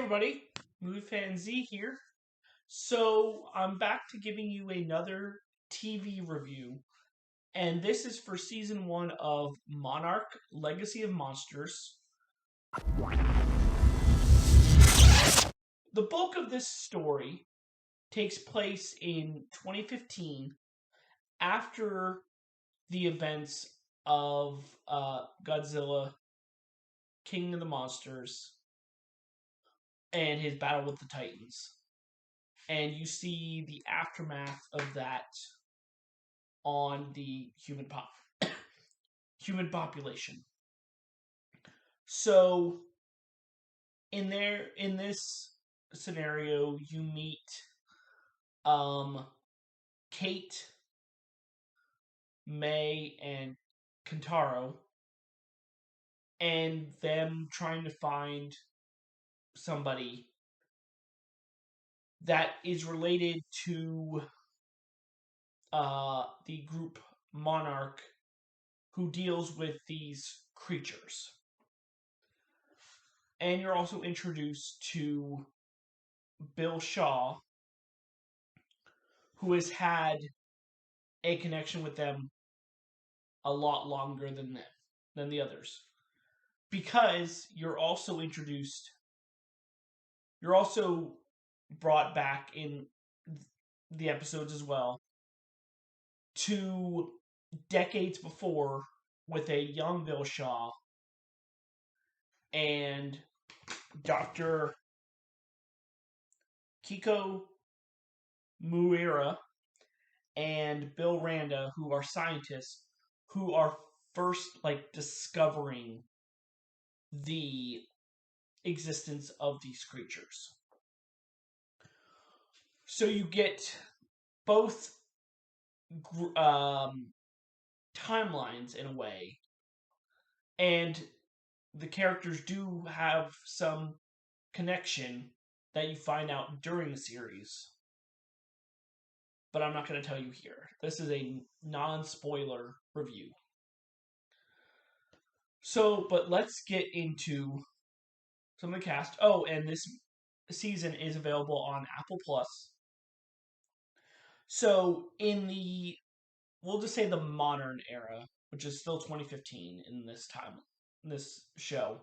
everybody, Movie Fan Z here. So I'm back to giving you another TV review, and this is for season 1 of Monarch: Legacy of Monsters. The bulk of this story takes place in 2015 after the events of Godzilla, King of the Monsters, and his battle with the Titans. And you see the aftermath of that on the human population. So in this scenario, you meet Kate, May, and Kentaro, and them trying to find somebody that is related to the group Monarch, who deals with these creatures. And you're also introduced to Bill Shaw, who has had a connection with them a lot longer than the others. Because you're also brought back in the episodes as well to decades before with a young Bill Shaw and Dr. Kiko Muira and Bill Randa, who are scientists who are first discovering the existence of these creatures. So you get both timelines in a way, and the characters do have some connection that you find out during the series. But I'm not going to tell you here. This is a non-spoiler review. So, but let's get into some of the cast. Oh, and this season is available on Apple Plus. So, we'll just say the modern era, which is still 2015 in this show,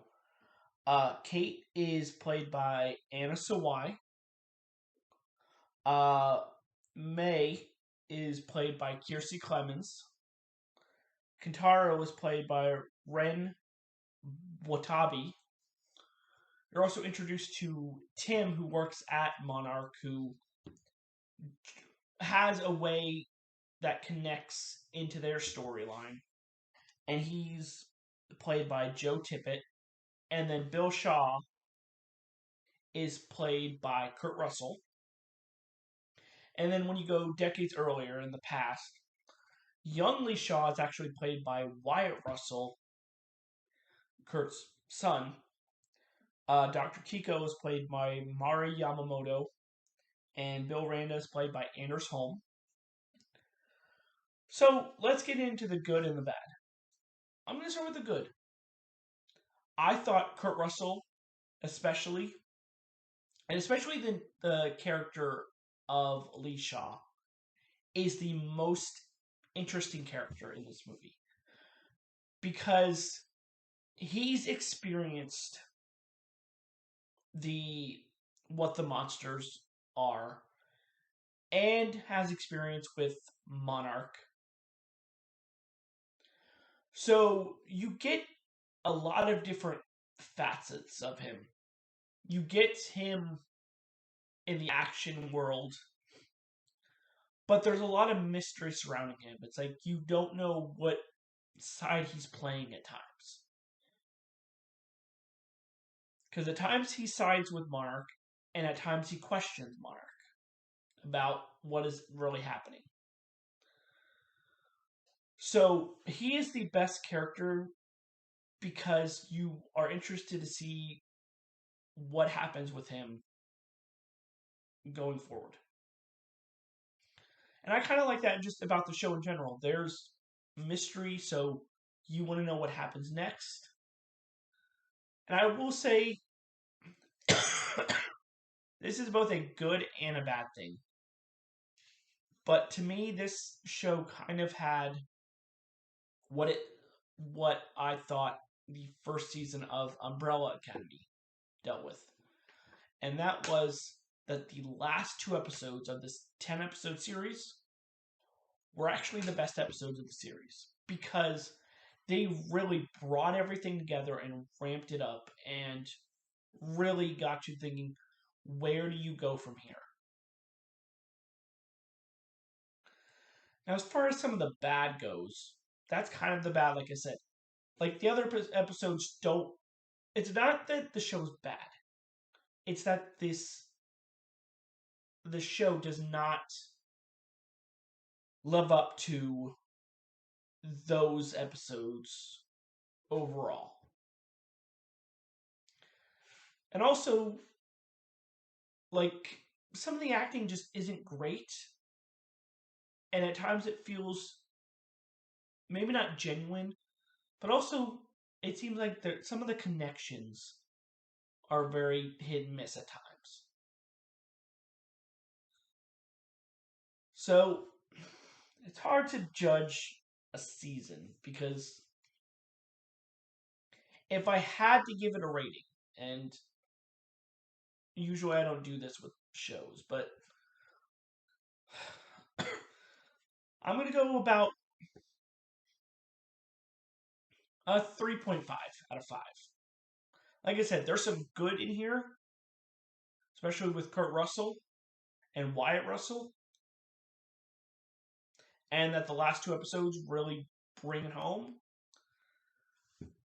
Kate is played by Anna Sawai. May is played by Kiersey Clemens. Kentaro is played by Ren Watabe. You're also introduced to Tim, who works at Monarch, who has a way that connects into their storyline. And he's played by Joe Tippett. And then Bill Shaw is played by Kurt Russell. And then when you go decades earlier in the past, young Lee Shaw is actually played by Wyatt Russell, Kurt's son. Dr. Kiko is played by Mari Yamamoto, and Bill Randa is played by Anders Holm. So let's get into the good and the bad. I'm going to start with the good. I thought Kurt Russell, especially the character of Lee Shaw, is the most interesting character in this movie. Because he's experienced what the monsters are, and has experience with Monarch. So you get a lot of different facets of him. You get him in the action world, but there's a lot of mystery surrounding him. It's like you don't know what side he's playing at times. Because at times he sides with Monarch, and at times he questions Monarch about what is really happening. So he is the best character because you are interested to see what happens with him going forward. And I kind of like that just about the show in general. There's mystery, so you want to know what happens next. And I will say This is both a good and a bad thing. But to me, this show kind of had what I thought the first season of Umbrella Academy dealt with. And that was that the last 2 episodes of this 10-episode series were actually the best episodes of the series because they really brought everything together and ramped it up and really got you thinking, where do you go from here? Now, as far as some of the bad goes, that's kind of the bad, like I said. Like, the other episodes don't. It's not that the show's bad, it's that the show does not live up to those episodes overall. And also, like, some of the acting just isn't great. And at times it feels maybe not genuine, but also it seems like some of the connections are very hit and miss at times. So it's hard to judge a season because if I had to give it a rating, and usually I don't do this with shows, but I'm going to go about a 3.5 out of 5. Like I said, there's some good in here, especially with Kurt Russell and Wyatt Russell, and that the last 2 episodes really bring it home.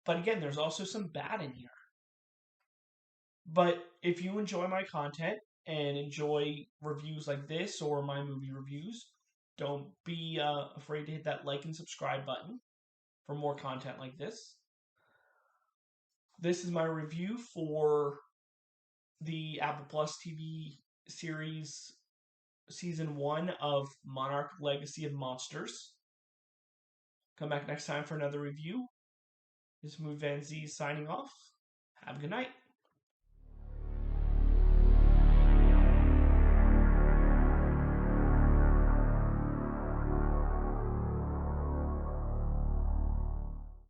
But again, there's also some bad in here. But if you enjoy my content and enjoy reviews like this or my movie reviews, don't be afraid to hit that like and subscribe button for more content like this. This is my review for the Apple Plus TV series Season 1 of Monarch Legacy of Monsters. Come back next time for another review. This is Movie Van Z signing off. Have a good night.